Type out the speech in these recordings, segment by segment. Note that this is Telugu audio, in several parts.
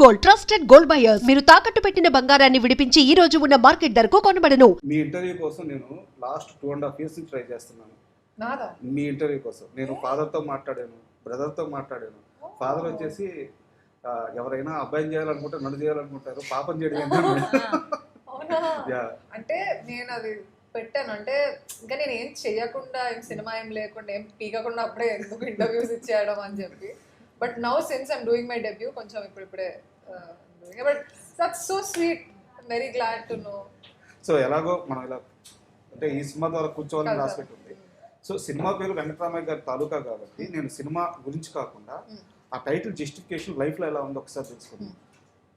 గోల్డ్ ట్రస్టెడ్ గోల్డ్ బయర్స్ మీరు తాకట్టు పెట్టిన బంగారాన్ని విడిపించి ఈ రోజు ఉన్న మార్కెట్ ధరకు కొనబడను. మీ ఇంటర్వ్యూ కోసం నేను లాస్ట్ 2.5 years నుంచి ట్రై చేస్తున్నాను. మీ ఇంటర్వ్యూ కోసం నేను ఫాదర్తో మాట్లాడాను, బ్రదర్తో మాట్లాడాను. ఫాదర్ వచ్చేసి ఎవరైనా అబ్బాయిని చేయాలనుకుంటే నన్ను చేయాలనుకుంటారు, పాపం చేయడం అంటే నేను అది పెట్టాను. అంటే ఇంకా నేను ఏం చెయ్యకుండా, ఏం సినిమా ఏం లేకుండా, ఏం పీకకుండా అప్పుడే ఎందుకు ఇంటర్వ్యూస్ ఇచ్చేయడం అని చెప్పి. But now since I'm doing my debut కొంచెం ఇప్పుడే but that's so sweet, very glad to know. So ఎలాగో మనం ఇలా అంటే ఈ సినిమా ద్వారా కూర్చోవాలని రాసిపెట్టుంది. సో సినిమా పేరు వెంకటరామయ్య గారి తాలూకా కాబట్టి నేను సినిమా గురించి కాకుండా ఆ టైటిల్ జస్టిఫికేషన్ లైఫ్లో ఎలా ఉందో ఒకసారి తెలుసుకున్నాను.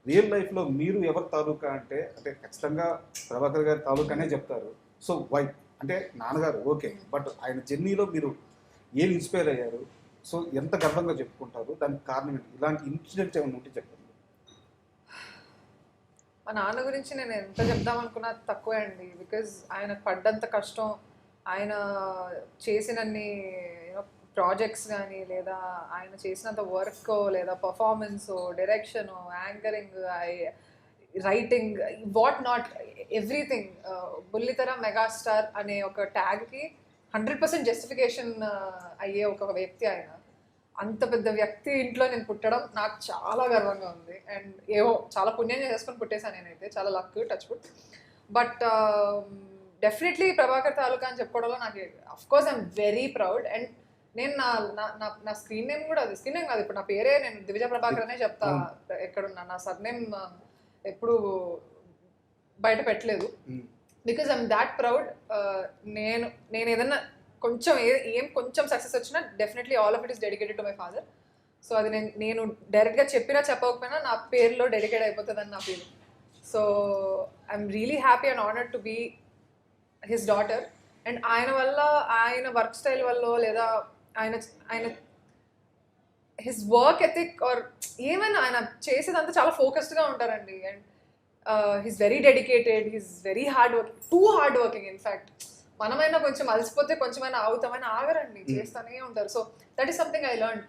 రియల్ లైఫ్లో మీరు ఎవరి తాలూకా అంటే ఖచ్చితంగా ప్రభాకర్ గారి తాలూకానే చెప్తారు. సో వై అంటే నాన్నగారు ఓకే, బట్ ఆయన జర్నీలో మీరు ఏం ఇన్స్పైర్ అయ్యారు, సో ఎంత గర్వంగా చెప్పుకుంటారు, దానికి కారణం ఏంటి? ఇలాంటి ఇన్సిడెంట్స్ ఏమైనా ఉంటే చెప్పండి. మా నాన్న గురించి నేను ఎంత చెప్దాం అనుకున్నా తక్కువే అండి. బికాజ్ ఆయన పడ్డంత కష్టం, ఆయన చేసినన్ని ప్రాజెక్ట్స్ కానీ, లేదా ఆయన చేసినంత వర్క్, లేదా performance, direction, anchoring, writing, what not, everything. బుల్లితెర మెగాస్టార్ అనే ఒక ట్యాగ్కి 100% జస్టిఫికేషన్ అయ్యే ఒక వ్యక్తి ఆయన. అంత పెద్ద వ్యక్తి ఇంట్లో నేను పుట్టడం నాకు చాలా గర్వంగా ఉంది. అండ్ ఏవో చాలా పుణ్యం చేసుకొని పుట్టేశాను నేనైతే, చాలా luck, touch wood. But definitely Prabhakar తాలూకా అని చెప్పుకోవడంలో నాకు of course I'm very proud. And నేను నా స్క్రీన్ నేమ్ కూడా, అది స్క్రీన్ నేమ్ కాదు, ఇప్పుడు నా పేరే నేను దివిజ ప్రభాకర్ అనే చెప్తా ఎక్కడున్నా. నా సర్నేమ్ ఎప్పుడు బయట పెట్టలేదు. Because I'm that proud. నేను ఏదన్నా కొంచెం కొంచెం సక్సెస్ వచ్చినా definitely all of it is dedicated to my father. So అది నేను డైరెక్ట్గా చెప్పినా చెప్పకపోయినా నా పేరులో డెడికేట్ అయిపోతుందని నా feeling. So I'm really happy and honoured to be his daughter. And ఆయన వల్ల, ఆయన వర్క్ స్టైల్ వల్ల, లేదా ఆయన హిస్ వర్క్ ఎథిక్ ఆర్ ఏమైనా ఆయన చేసేదంతా చాలా ఫోకస్డ్గా ఉంటారండి. And he's very dedicated, he's very hard working, too hard working. In fact మనమైనా కొంచెం అలసిపోతే కొంచెమైనా ఆగుతామైనా ఆగరండి, చేస్తూనే ఉంటారు. So that is something I learn.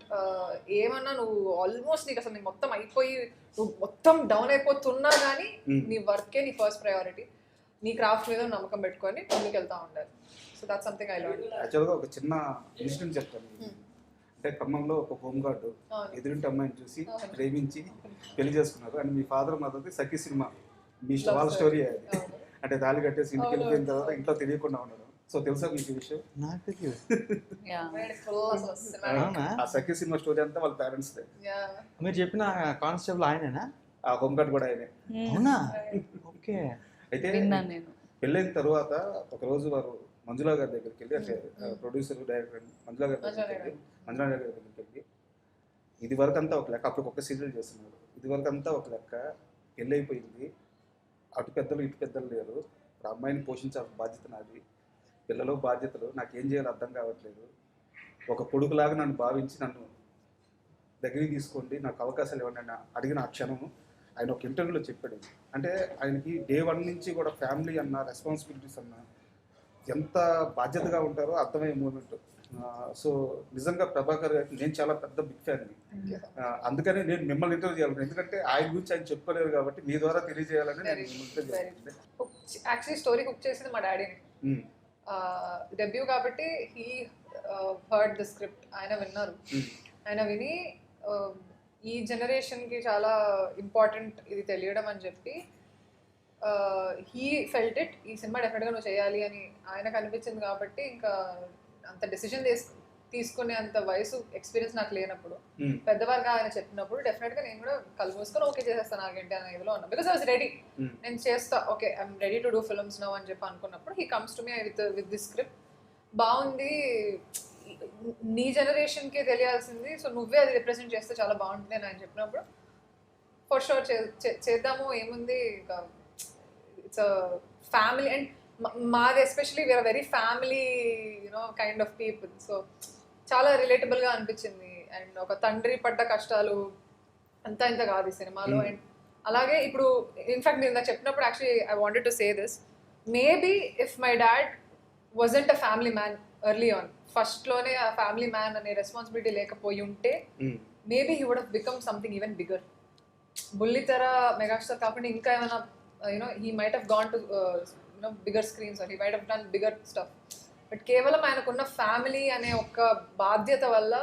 ఏమన్నా నువ్వు ఆల్మోస్ట్ నీకు అసలు నీకు మొత్తం అయిపోయి, నువ్వు మొత్తం డౌన్ అయిపోతున్నా కానీ నీ వర్కే నీ ఫస్ట్ ప్రయారిటీ. నీ క్రాఫ్ట్ మీద నమ్మకం పెట్టుకొని ముందుకు వెళ్తా ఉండాలి. So that something I learn. యాక్చువల్గా ఒక చిన్న ఇన్సిడెంట్ చెప్తాను. అంటే ఖమ్మంలో ఒక హోమ్ గార్డు ఎదురింటి అమ్మాయిని చూసి ప్రేమించి పెళ్లి చేసుకున్నారు. అండ్ మీ ఫాదర్ మదర్ది సఖీ సినిమా మీ వాళ్ళ స్టోరీ అది. అంటే తాళి కట్టేసి ఇంటికి వెళ్ళిపోయిన తర్వాత ఇంట్లో తెలియకుండా ఉండడం. సో తెలుసా మీకు ఈ విషయం? నాకు తెలియదు. ఆ సఖీ సినిమా స్టోరీ అంతా వాళ్ళ పేరెంట్స్. మీరు చెప్పిన కానిస్టేబుల్ ఆయనేనా? ఆ హోమ్ గార్డ్ కూడా ఆయనే. అవునా? ఓకే. అయితే పెళ్ళైన తర్వాత ఒకరోజు వారు మంజులా గారి దగ్గరికి వెళ్ళి, అంటే ప్రొడ్యూసర్ డైరెక్టర్ మంజులా గారి దగ్గరికి వెళ్ళి ఇది వరకు అంతా ఒక లెక్క, అప్పుడు ఒక సీరియల్ చేస్తున్నారు, ఇది వరకు అంతా ఒక లెక్క, పెళ్ళి అయిపోయింది, అటు పెద్దలు ఇటు పెద్దలు లేరు, ఇప్పుడు అమ్మాయిని పోషించాల్సిన బాధ్యత నాది, పిల్లలు బాధ్యతలు, నాకేం చేయాలో అర్థం కావట్లేదు, ఒక కొడుకులాగా నన్ను భావించి నన్ను దగ్గరికి తీసుకోండి, నాకు అవకాశాలు ఇవ్వండి అని అడిగిన ఆ క్షణము ఆయన ఒక ఇంటర్వ్యూలో చెప్పాడు. అంటే ఆయనకి డే 1 నుంచి కూడా ఫ్యామిలీ అన్న, రెస్పాన్సిబిలిటీస్ అన్న ఎంత బాధ్యతగా ఉంటారో అర్థమయ్యే మూమెంట్. సో నిజంగా ప్రభాకర్ గారికి నేను చాలా పెద్ద బిగ్ ఫ్యాన్ని. అందుకనే నేను మిమ్మల్ని ఇంటర్వ్యూ చేయాలి, ఎందుకంటే ఆయన గురించి ఆయన చెప్పుకోలేరు కాబట్టి మీ ద్వారా తెలియజేయాలని నేను యాక్చువల్లీ స్టోరీ కుక్ చేసింది మా డాడీని. డెబ్యూ కాబట్టి హీ హర్డ్ ద స్క్రిప్ట్. ఆయన విన్నారు. ఆయన విని ఈ జనరేషన్కి చాలా ఇంపార్టెంట్ ఇది తెలియడం అని చెప్పి హీ ఫెల్ట్ ఇట్, ఈ సినిమా డెఫినెట్గా నువ్వు చేయాలి అని ఆయనకు అనిపించింది. కాబట్టి ఇంకా అంత డెసిషన్ తీసుకునే అంత వయసు, ఎక్స్పీరియన్స్ నాకు లేనప్పుడు పెద్దవారుగా ఆయన చెప్పినప్పుడు డెఫినెట్గా నేను కూడా కళ్ళు మూసుకొని ఓకే చేసేస్తాను నాకేంటి అనే ఇదిలో ఉన్నా. బికాస్ ఐ వాజ్ రెడీ, నేను చేస్తా, okay I'm ready to do films now అని చెప్పి అనుకున్నప్పుడు he comes to me with this script. బాగుంది, నీ జనరేషన్కే తెలియాల్సింది, సో నువ్వే అది రిప్రజెంట్ చేస్తే చాలా బాగుంటుంది అని ఆయన చెప్పినప్పుడు ఫర్ షూర్ చేద్దాము, ఏముంది. ఇంకా ఇట్స్ ఫ్యామిలీ, అండ్ మాది especially we're very family kind of people. So చాలా రిలేటబుల్గా అనిపించింది. అండ్ ఒక తండ్రి పడ్డ కష్టాలు అంతా ఇంత కాదు ఈ సినిమాలో. అండ్ అలాగే ఇప్పుడు ఇన్ఫాక్ట్ నేను నాకు చెప్పినప్పుడు actually I wanted to say this, maybe if my dad wasn't a family man early on, ఫస్ట్లోనే ఆ ఫ్యామిలీ మ్యాన్ అనే రెస్పాన్సిబిలిటీ లేకపోయి ఉంటే maybe he would have become something even bigger. బుల్లితెర మెగాస్టార్ కాకుండా ఇంకా ఏమైనా he might have gone to bigger screens or he might have done bigger stuff. But కేవలం ఆయనకున్న ఫ్యామిలీ అనే ఒక బాధ్యత వల్ల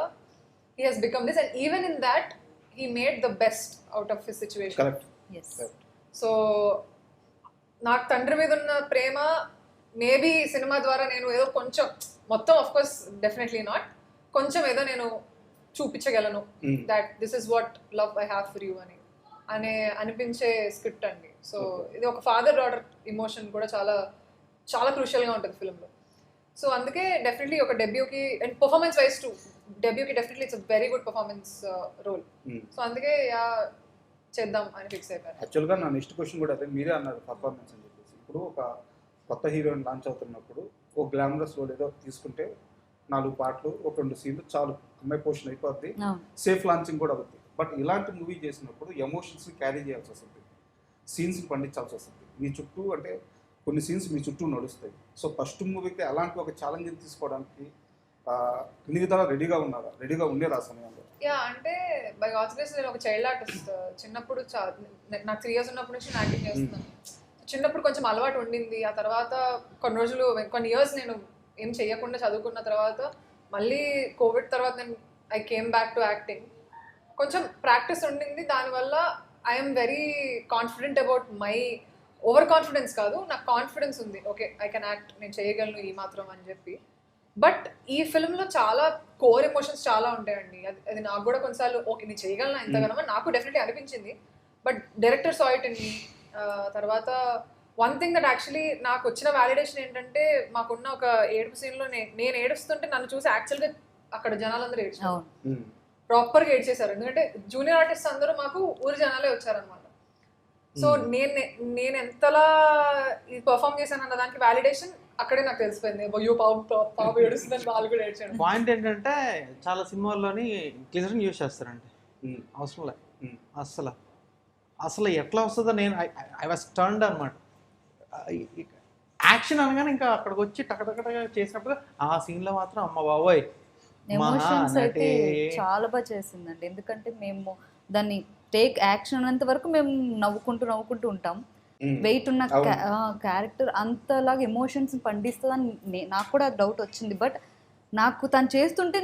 he has become this, and even in that he made the best out of his situation. Correct. So నాకు తండ్రి మీద ఉన్న ప్రేమ మేబీ సినిమా ద్వారా నేను ఏదో కొంచెం, మొత్తం ఆఫ్ కోర్స్ డెఫినెట్లీ నాట్, కొంచెం ఏదో నేను చూపించగలను that this is what love I have for you అనే అనిపించే స్క్రిప్ట్ అండి. సో ఇది ఒక ఫాదర్ డాటర్ ఇమోషన్ కూడా చాలా చాలా క్రూషియల్గా ఉంటుంది ఫిల్మ్లో. సో అందుకే డెఫినెట్లీ ఒక డెబ్యూకి అండ్ పర్ఫార్మెన్స్ వైజ్ టు డెబ్యూకి definitely it's a very good performance role. So అందుకే చేద్దాం అని ఫిక్స్ అయిపోయారు. యాక్చువల్గా నా నెక్స్ట్ క్వశ్చన్ కూడా అదే, మీరే అన్నారు పర్ఫార్మెన్స్ అని చెప్పేసి. ఇప్పుడు ఒక కొత్త హీరోయిన్ లాంచ్ అవుతున్నప్పుడు ఒక గ్లామరస్ రోల్ ఏదో తీసుకుంటే 4 పాటలు ఒక 2 సీన్లు చాలు, అమ్మాయి పోర్షన్ అయిపోద్ది, సేఫ్ లాంచింగ్ కూడా అవుతుంది. బట్ ఇలాంటి మూవీ చేసినప్పుడు ఎమోషన్స్ని క్యారీ చేయాల్సి వస్తుంది, సీన్స్ని పండించాల్సి వస్తుంది. మీ చుట్టూ అంటే కొన్ని సీన్స్ మీ చుట్టూ నడుస్తాయి. సో ఫస్ట్ మూవీకి అలాంటి ఒక ఛాలెంజ్ని తీసుకోవడానికి అన్ని విధాలా రెడీగా ఉండేది ఆ సమయంలో? యా, అంటే బై గాడ్స్ గ్రేస్ నేను ఒక చైల్డ్ ఆర్టిస్ట్. చిన్నప్పుడు నాకు 3 years ఉన్నప్పటి నుంచి యాక్టింగ్ చేస్తున్నాను. చిన్నప్పుడు కొంచెం అలవాటు ఉండింది. ఆ తర్వాత కొన్ని ఇయర్స్ నేను ఏం చేయకుండా చదువుకున్న తర్వాత మళ్ళీ కోవిడ్ తర్వాత నేను I came back to acting. కొంచెం ప్రాక్టీస్ ఉండింది, దానివల్ల I'm very confident about my, over confidence కాదు, నాకు కాన్ఫిడెన్స్ ఉంది, ఓకే ఐ కెన్ యాక్ట్, నేను చేయగలను ఈ మాత్రం అని చెప్పి. బట్ ఈ ఫిల్మ్లో చాలా కోర్ ఎమోషన్స్ చాలా ఉంటాయండి. అది నాకు కూడా కొన్నిసార్లు ఓకే నేను చేయగలను ఇంతగానో నాకు డెఫినెట్లీ అనిపించింది. But director saw it in me. తర్వాత వన్ థింగ్ దట్ యాక్చువల్లీ నాకు వచ్చిన వ్యాలిడేషన్ ఏంటంటే, మాకున్న ఒక ఏడుపు సీన్లో నేను ఏడుస్తుంటే నన్ను చూసి యాక్చువల్గా అక్కడ జనాలందరూ ఏడ్చారు, ప్రాపర్గా ఏడ్చేశారు. ఎందుకంటే జూనియర్ ఆర్టిస్ట్ అందరూ మాకు ఊరి జనాలే వచ్చారనమాట. సో నేను ఎంతలా ఇది పర్ఫామ్ చేశాను అన్న దానికి వ్యాలిడేషన్ అక్కడే నాకు తెలిసిపోయింది. అయ్యో పాప ఏడుస్తుందని వాళ్ళు కూడా ఏడ్చాను. పాయింట్ ఏంటంటే చాలా సినిమాల్లోని గ్లిజరిన్ యూజ్ చేస్తారండి, అవసరం లే అసలు ఎట్లా వస్తుందో నేను ఐ వాస్ టర్న్డ్ అనమాట. యాక్షన్ అనగానే ఇంకా అక్కడికి వచ్చి టకటకటగా చేసినప్పుడు ఆ సీన్లో మాత్రం అమ్మ బాబోయ్ ఎమోషన్స్ అయితే చాలా బాగా చేసిందండి. ఎందుకంటే మేము దాన్ని టేక్ యాక్షన్ అన్నంత వరకు మేము నవ్వుకుంటూ ఉంటాం. వెయిట్ ఉన్న క్యారెక్టర్ అంతలాగా ఎమోషన్స్ పండిస్తుందని నాకు కూడా డౌట్ వచ్చింది. బట్ నాకు తను చేస్తుంటే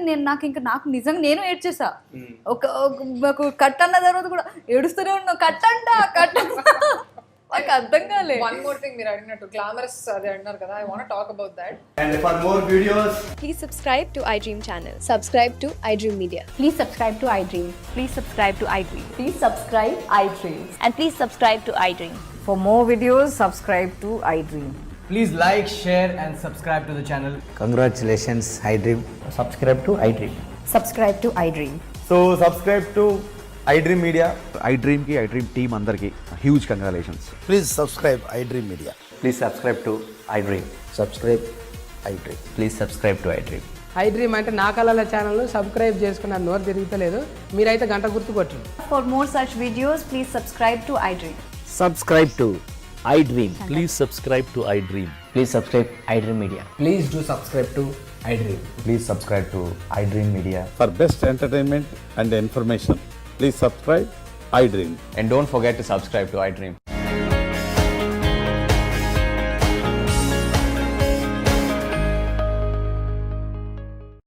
నాకు నిజంగా నేను ఏడ్చేసా. ఒక కట్ అన్న తర్వాత కూడా ఏడుస్తూనే ఉన్నా, కట్ నాకు అర్థం కాలే. వన్ మోర్ థింగ్, మీరు అడిగినట్టు గ్లామరస్ అది అన్నారు కదా, I want to talk about that. And for more videos, please subscribe to iDream channel. Subscribe to iDream Media. Please subscribe to iDream. Please subscribe to iDream. Please subscribe iDream. And please subscribe to iDream. For more videos, subscribe to iDream. please like, share and subscribe to the channel. Congratulations, iDream. Subscribe to iDream. Subscribe to iDream. So subscribe to iDream Media. iDream ki iDream team andarki huge congratulations. Please subscribe iDream Media. Please subscribe to iDream. Subscribe iDream. Please subscribe to iDream. iDream అంటే నా కళల ఛానల్ సబ్స్క్రైబ్ చేసుకున్న నోరు తిరుగుతలేదు, మీరైతే గంట గుర్తు కొట్టండి. For more such videos, please subscribe to iDream. Subscribe to iDream. Please subscribe to iDream. Please subscribe iDream Media. Please do subscribe to iDream. Please subscribe to iDream Media. For best entertainment and information, please subscribe iDream. And don't forget to subscribe to iDream.